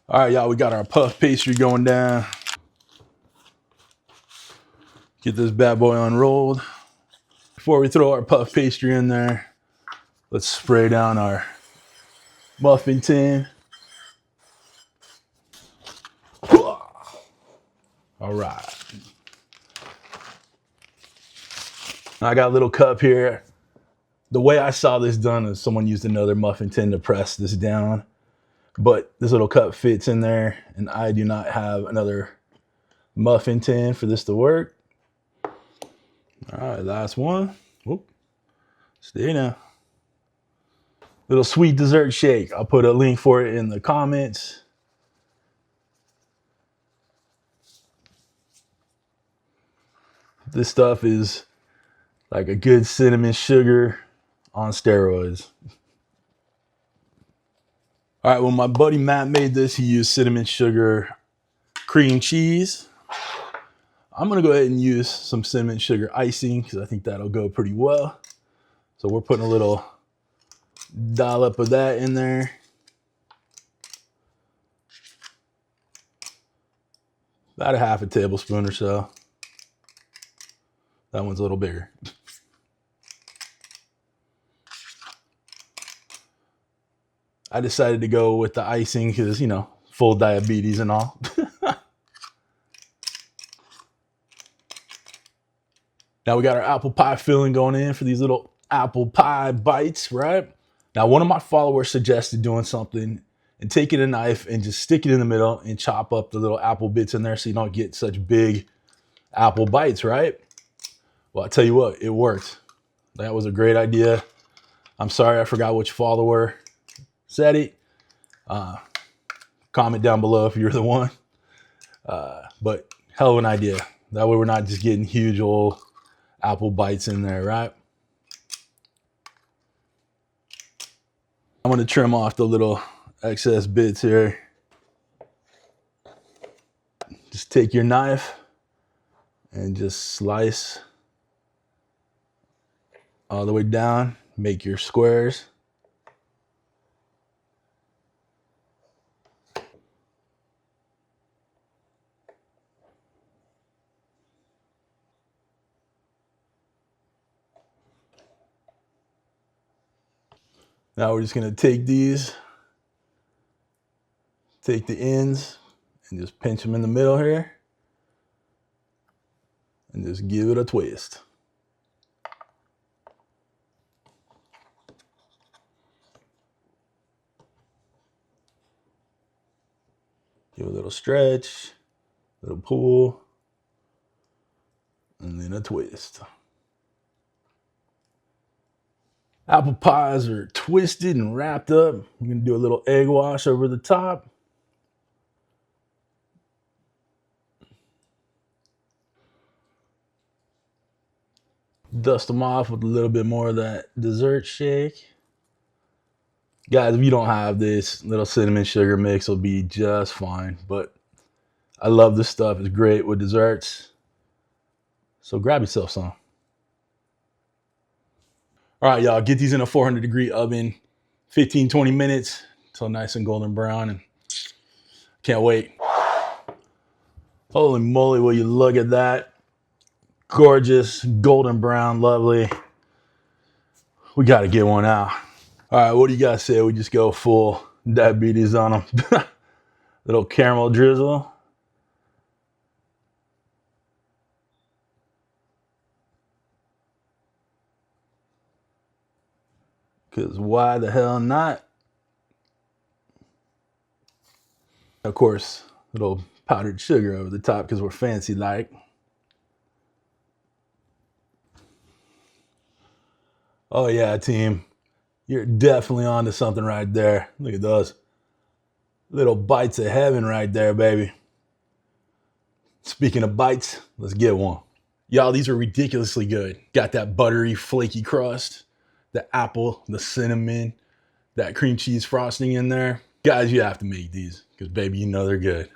All right, y'all, we got our puff pastry going down. Get this bad boy unrolled. Before we throw our puff pastry in there, let's spray down our muffin tin. All right. I got a little cup here. The way I saw this done is someone used another muffin tin to press this down, but this little cup fits in there, and I do not have another muffin tin for this to work. All right, last one. Whoop. Stay now. Little sweet dessert shake. I'll put a link for it in the comments. This stuff is like a good cinnamon sugar on steroids. All right, when my buddy Matt made this, he used cinnamon sugar cream cheese. I'm gonna go ahead and use some cinnamon sugar icing because I think that'll go pretty well. So we're putting a little dollop of that in there. About a half a tablespoon or so. That one's a little bigger. I decided to go with the icing because, you know, full diabetes and all. Now we got our apple pie filling going in for these little apple pie bites, right? Now, one of my followers suggested doing something and taking a knife and just stick it in the middle and chop up the little apple bits in there so you don't get such big apple bites, right? Well, I tell you what, it worked. That was a great idea. I'm sorry I forgot which follower said it. Comment down below if you're the one. But hell of an idea. That way we're not just getting huge old apple bites in there, right? I'm going to trim off the little excess bits here. Just take your knife and just slice all the way down. Make your squares. Now we're just going to take these, take the ends, and just pinch them in the middle here. And just give it a twist. Give it a little stretch, little pull, and then a twist. Apple pies are twisted and wrapped up. I'm gonna do a little egg wash over the top. Dust them off with a little bit more of that dessert shake. Guys, if you don't have this, little cinnamon sugar mix will be just fine. But I love this stuff. It's great with desserts. So grab yourself some. All right, y'all, get these in a 400-degree oven, 15, 20 minutes until nice and golden brown. And can't wait. Holy moly, will you look at that. Gorgeous, golden brown, lovely. We got to get one out. All right, what do you guys say? We just go full diabetes on them. Little caramel drizzle. Because why the hell not? Of course, little powdered sugar over the top because we're fancy like. Oh yeah, team. You're definitely onto something right there. Look at those. Little bites of heaven right there, baby. Speaking of bites, let's get one. Y'all, these are ridiculously good. Got that buttery, flaky crust, the apple, the cinnamon, that cream cheese frosting in there. Guys, you have to make these because, baby, you know they're good.